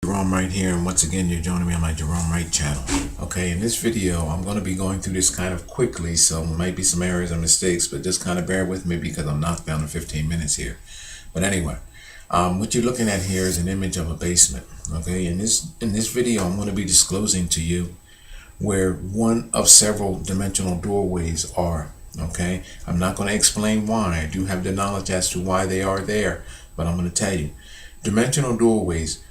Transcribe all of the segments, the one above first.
Gerone Wright here, and once again you're joining me on my Gerone Wright channel. Okay, in this video I'm going to be going through this kind of quickly, so there might be some errors and mistakes, but just kind of bear with me because I'm knocked down to 15 minutes here. But anyway, what you're looking at here is an image of a basement. Okay, in this video I'm going to be disclosing to you where one of several dimensional doorways are. Okay, I'm not going to explain why. I do have the knowledge as to why they are there, but I'm going to tell you. Dimensional doorways.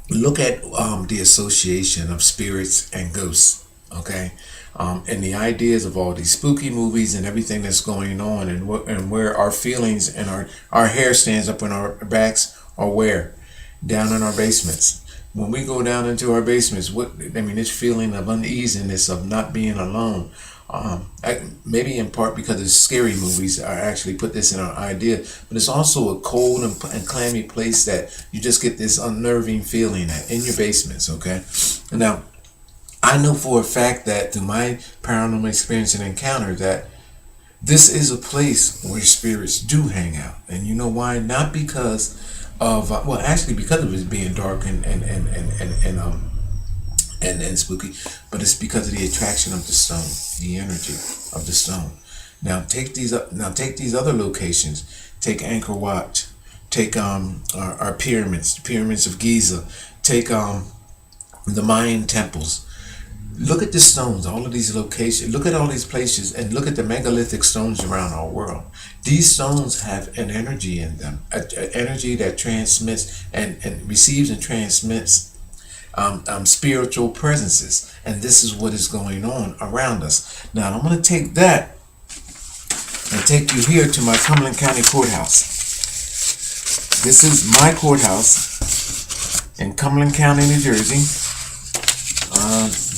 Look at the association of spirits and ghosts, okay, and the ideas of all these spooky movies and everything that's going on, and where our feelings and our hair stands up on our backs, or where down in our basements. When we go down into our basements, this feeling of uneasiness, of not being alone. Maybe in part because the scary movies are actually put this in our idea, but it's also a cold and clammy place that you just get this unnerving feeling at in your basements. Okay, now I know for a fact that through my paranormal experience and encounter that this is a place where spirits do hang out, and you know why? Not because of actually because of it being dark and spooky, but it's because of the attraction of the stone, the energy of the stone. Now take these other locations. Take Angkor Wat. Take our pyramids, the pyramids of Giza. Take the Mayan temples. Look at the stones, all of these locations. Look at all these places, and look at the megalithic stones around our world. These stones have an energy in them, an energy that transmits and receives and transmits spiritual presences, and this is what is going on around us. Now I'm going to take that and take you here to my Cumberland County Courthouse. This is my courthouse in Cumberland County, New Jersey.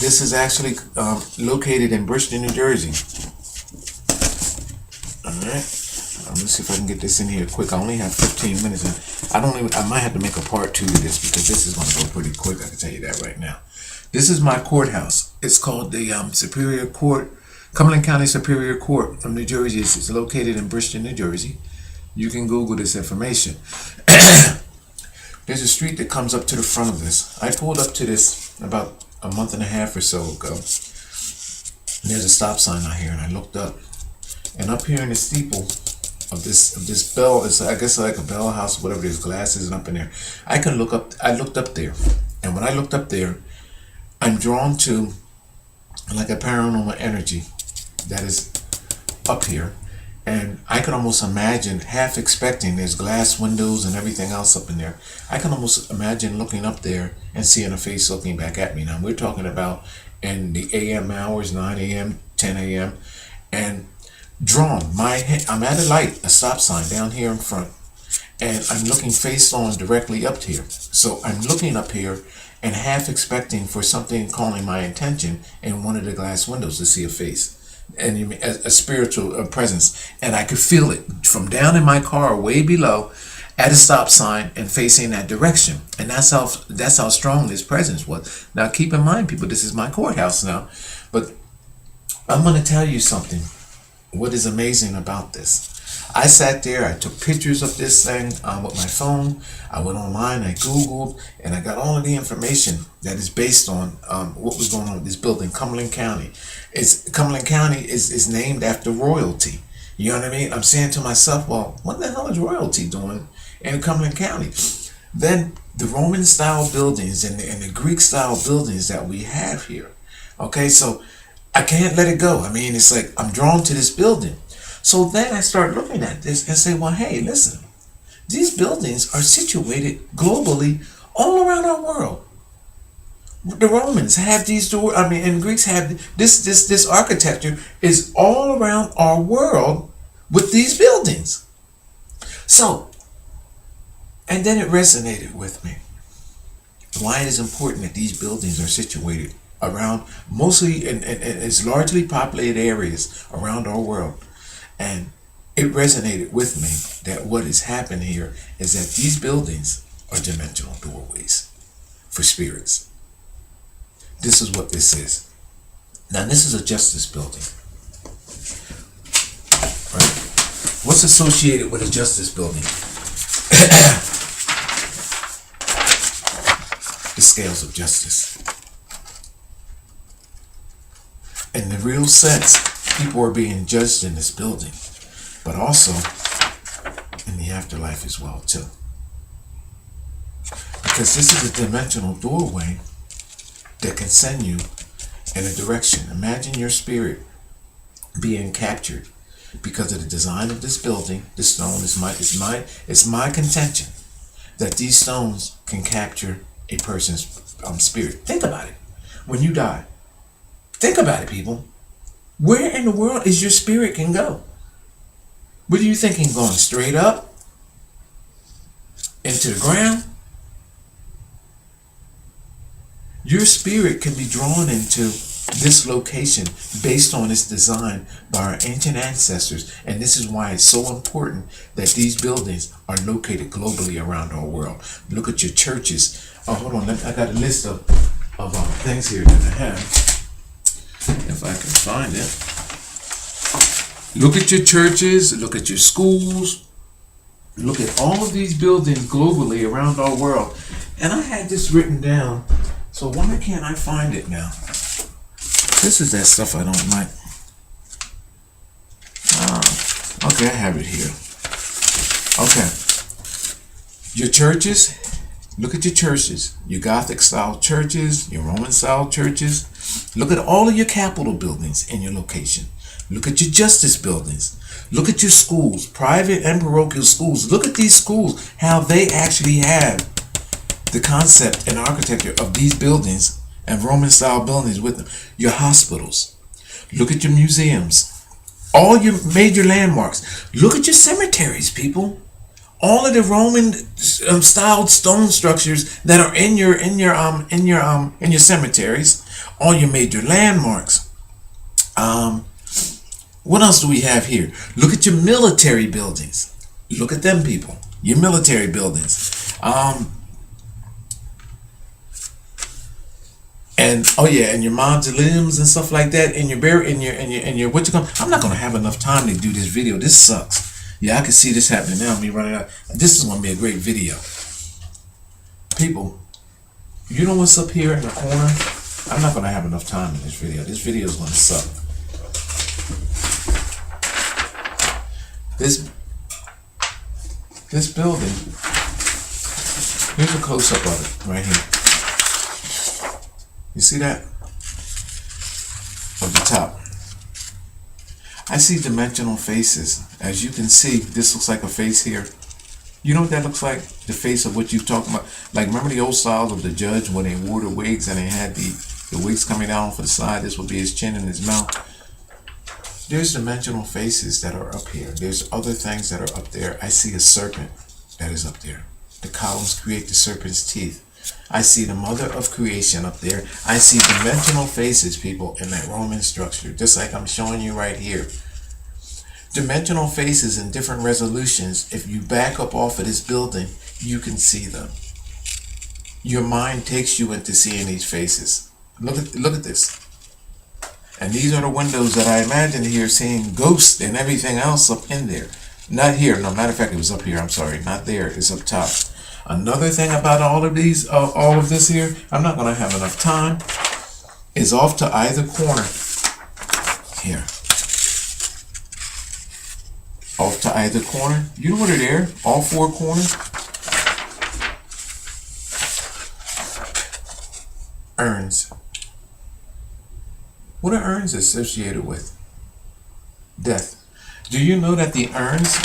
This is actually located in Bristol, New Jersey. All right. Let's see if I can get this in here quick. I only have 15 minutes, and I might have to make a part 2 of this because this is going to go pretty quick. I can tell you that right now. This is my courthouse. It's called the Superior Court, Cumberland County Superior Court of New Jersey. It's located in Bristol, New Jersey. You can Google this information. There's a street that comes up to the front of this. I pulled up to this about a month and a half or so ago. And there's a stop sign out here, and I looked up, and up here in the steeple of this bell, it's I guess like a bell house, whatever. There's glasses and up in there. I looked up there, and when I looked up there, I'm drawn to like a paranormal energy that is up here, and I can almost imagine, half expecting, there's glass windows and everything else up in there. I can almost imagine looking up there and seeing a face looking back at me. Now we're talking about in the AM hours, 9 a.m., 10 a.m., and drawn. I'm at a light, a stop sign down here in front, and I'm looking face on directly up here. So I'm looking up here and half expecting for something calling my attention in one of the glass windows to see a face and a spiritual presence, and I could feel it from down in my car way below at a stop sign and facing that direction. And that's how strong this presence was. Now keep in mind, people, this is my courthouse now, but I'm going to tell you something. What is amazing about this? I sat there, I took pictures of this thing with my phone. I went online, I Googled, and I got all of the information that is based on what was going on with this building, Cumberland County. Cumberland County is named after royalty. You know what I mean? I'm saying to myself, well, what the hell is royalty doing in Cumberland County? Then the Roman style buildings and the Greek style buildings that we have here. Okay, so I can't let it go. I mean, it's like I'm drawn to this building. So then I start looking at this and say, well, hey, listen, these buildings are situated globally all around our world. The Romans have these doors, and Greeks have this architecture is all around our world with these buildings. So, and then it resonated with me. Why it is important that these buildings are situated around, mostly in it's largely populated areas around our world. And it resonated with me that what has happened here is that these buildings are dimensional doorways for spirits. This is what this is. Now this is a justice building. Right? What's associated with a justice building? the scales of justice. In the real sense, people are being judged in this building, but also in the afterlife as well too. Because this is a dimensional doorway that can send you in a direction. Imagine your spirit being captured because of the design of this building. This stone is my contention that these stones can capture a person's spirit. Think about it. When you die, think about it, people. Where in the world is your spirit can go? What are you thinking? Going straight up into the ground? Your spirit can be drawn into this location based on its design by our ancient ancestors, and this is why it's so important that these buildings are located globally around our world. Look at your churches. Oh, hold on, I got a list of things here that I have, if I can find it. Look at your churches, look at your schools, look at all of these buildings globally around our world. And I had this written down, so why can't I find it now? This is that stuff I don't like. Okay, I have it here. Okay. Your churches, look at your churches. Your Gothic style churches, your Roman style churches. Look at all of your Capitol buildings in your location. Look at your justice buildings. Look at your schools, private and parochial schools. Look at these schools, how they actually have the concept and architecture of these buildings and Roman style buildings with them. Your hospitals. Look at your museums. All your major landmarks. Look at your cemeteries, people. All of the Roman styled stone structures that are in your cemeteries. All your major landmarks. What else do we have here? Look at your military buildings. Look at them, people. Your military buildings. And oh yeah, and your mausoleums and stuff like that, and your what you call. I'm not gonna have enough time to do this video. This sucks. Yeah, I can see this happening now. Me running out. This is gonna be a great video. People, you know what's up here in the corner? I'm not gonna have enough time in this video. This video is gonna suck. This building. Here's a close up of it right here. You see that? Of the top. I see dimensional faces. As you can see, this looks like a face here. You know what that looks like? The face of what you're talking about. Like, remember the old styles of the judge when they wore the wigs and they had the wigs coming down for the side? This would be his chin and his mouth. There's dimensional faces that are up here. There's other things that are up there. I see a serpent that is up there. The columns create the serpent's teeth. I see the mother of creation up there. I see dimensional faces, people, in that Roman structure, just like I'm showing you right here. Dimensional faces in different resolutions. If you back up off of this building, you can see them. Your mind takes you into seeing these faces. Look at this. And these are the windows that I imagine here, seeing ghosts and everything else up in there. Not here. No, matter of fact, it was up here. I'm sorry. Not there. It's up top. Another thing about all of this here, I'm not going to have enough time, is off to either corner here. Off to either corner. You know what are there? All four corners. Urns. What are urns associated with? Death. Do you know that the urns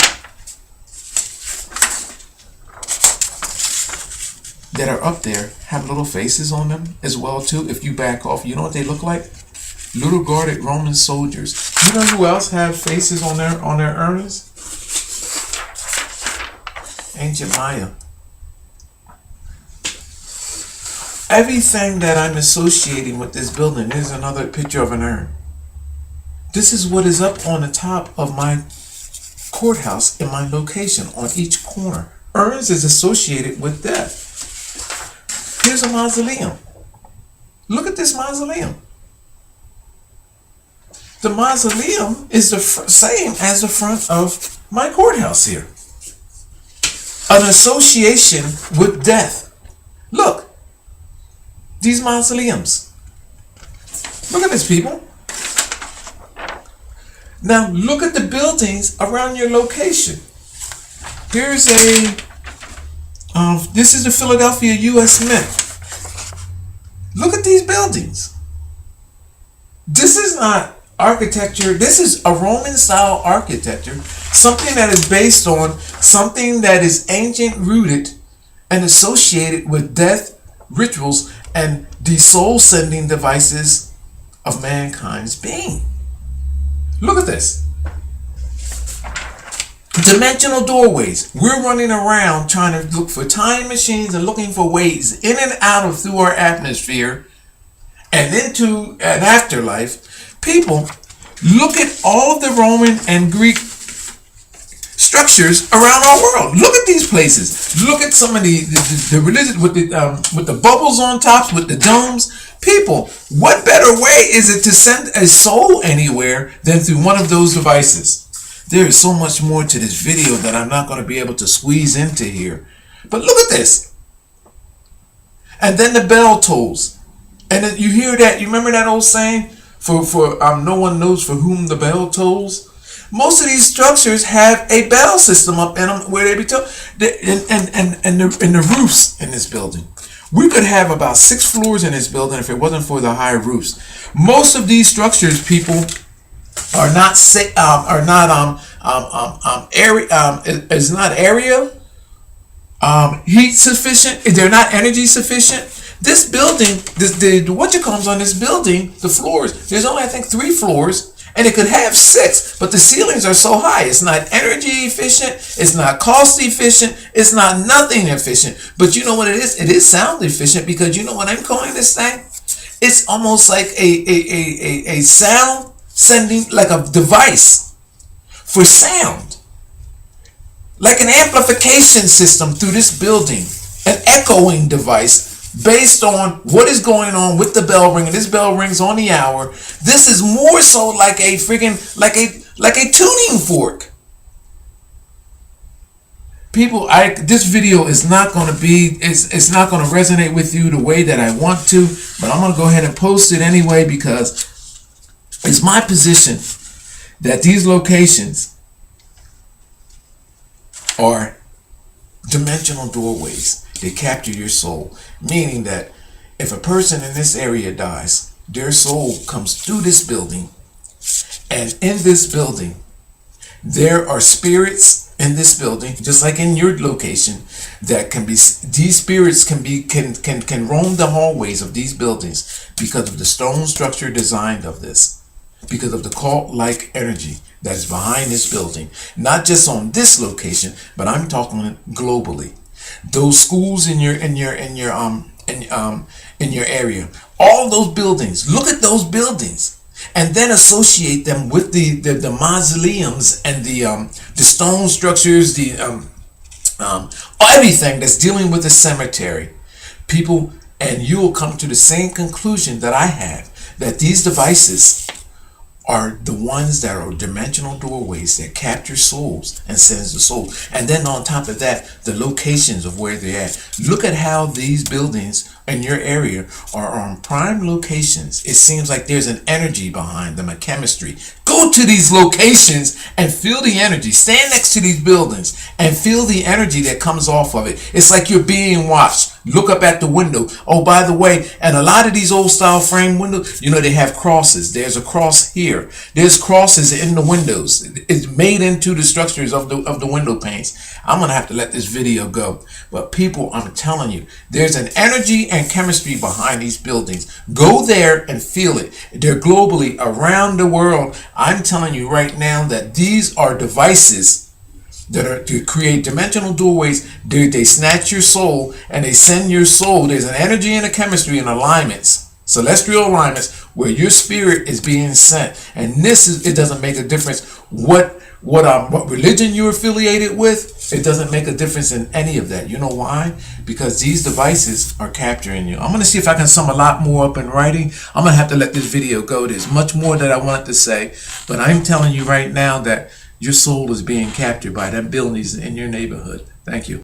that are up there have little faces on them as well too? If you back off, you know what they look like? Little guarded Roman soldiers. You know who else have faces on their urns? Ancient Maya. Everything that I'm associating with this building is another picture of an urn. This is what is up on the top of my courthouse in my location on each corner. Urns is associated with death. Here's a mausoleum. Look at this mausoleum. The mausoleum is the same as the front of my courthouse here. An association with death. Look. These mausoleums. Look at this, people. Now look at the buildings around your location. Here's a, this is the Philadelphia U.S. Mint. Look at these buildings. This is not architecture. This is a Roman style architecture. Something that is based on something that is ancient, rooted, and associated with death, rituals, and the soul sending devices of mankind's being. Look at this. Dimensional doorways. We're running around trying to look for time machines and looking for ways in and out of through our atmosphere and into an afterlife. People, look at all of the Roman and Greek structures around our world. Look at these places. Look at some of the religious with the bubbles on tops, with the domes. People, what better way is it to send a soul anywhere than through one of those devices? There is so much more to this video that I'm not going to be able to squeeze into here. But look at this. And then the bell tolls. And then you hear that. You remember that old saying? For no one knows for whom the bell tolls. Most of these structures have a bell system up in them where they be told. And the roofs in this building. We could have about 6 floors in this building if it wasn't for the high roofs. Most of these structures, people, are not area heat sufficient. They're not energy sufficient. This building, the what you comes on this building, the floors, there's only I think 3 floors. And it could have 6, but the ceilings are so high. It's not energy efficient. It's not cost efficient. It's not nothing efficient. But you know what it is? It is sound efficient, because you know what I'm calling this thing? It's almost like a sound sending, like a device for sound. Like an amplification system through this building. An echoing device. Based on what is going on with the bell ring, and this bell rings on the hour. This is more so like a friggin' like a tuning fork. People, this video is not going to be, it's not going to resonate with you the way that I want to, but I'm going to go ahead and post it anyway, because it's my position that these locations are dimensional doorways. They capture your soul, meaning that if a person in this area dies, their soul comes through this building, and in this building there are spirits in this building, just like in your location, that can be, these spirits can roam the hallways of these buildings because of the stone structure designed of this, because of the cult-like energy that is behind this building, not just on this location, but I'm talking globally. Those schools in your area, all those buildings, look at those buildings, and then associate them with the mausoleums and the stone structures, the everything that's dealing with the cemetery. People, and you will come to the same conclusion that I have, that these devices are the ones that are dimensional doorways that capture souls and sends the soul. And then on top of that, the locations of where they're at. Look at how these buildings in your area are on prime locations. It seems like there's an energy behind them, a chemistry. Go to these locations and feel the energy. Stand next to these buildings and feel the energy that comes off of it. It's like you're being watched. Look up at the window. Oh, by the way, and a lot of these old style frame windows, you know, they have crosses. There's a cross here. There's crosses in the windows. It's made into the structures of the window panes. I'm going to have to let this video go. But people, I'm telling you, there's an energy and chemistry behind these buildings. Go there and feel it. They're globally around the world. I'm telling you right now that these are devices that are to create dimensional doorways. They snatch your soul and they send your soul. There's an energy and a chemistry and alignments, celestial alignments, where your spirit is being sent. And this is, it doesn't make a difference what religion you're affiliated with. It doesn't make a difference in any of that. You know why? Because these devices are capturing you. I'm going to see if I can sum a lot more up in writing. I'm going to have to let this video go. There's much more that I want to say, but I'm telling you right now that your soul is being captured by them buildings in your neighborhood. Thank you.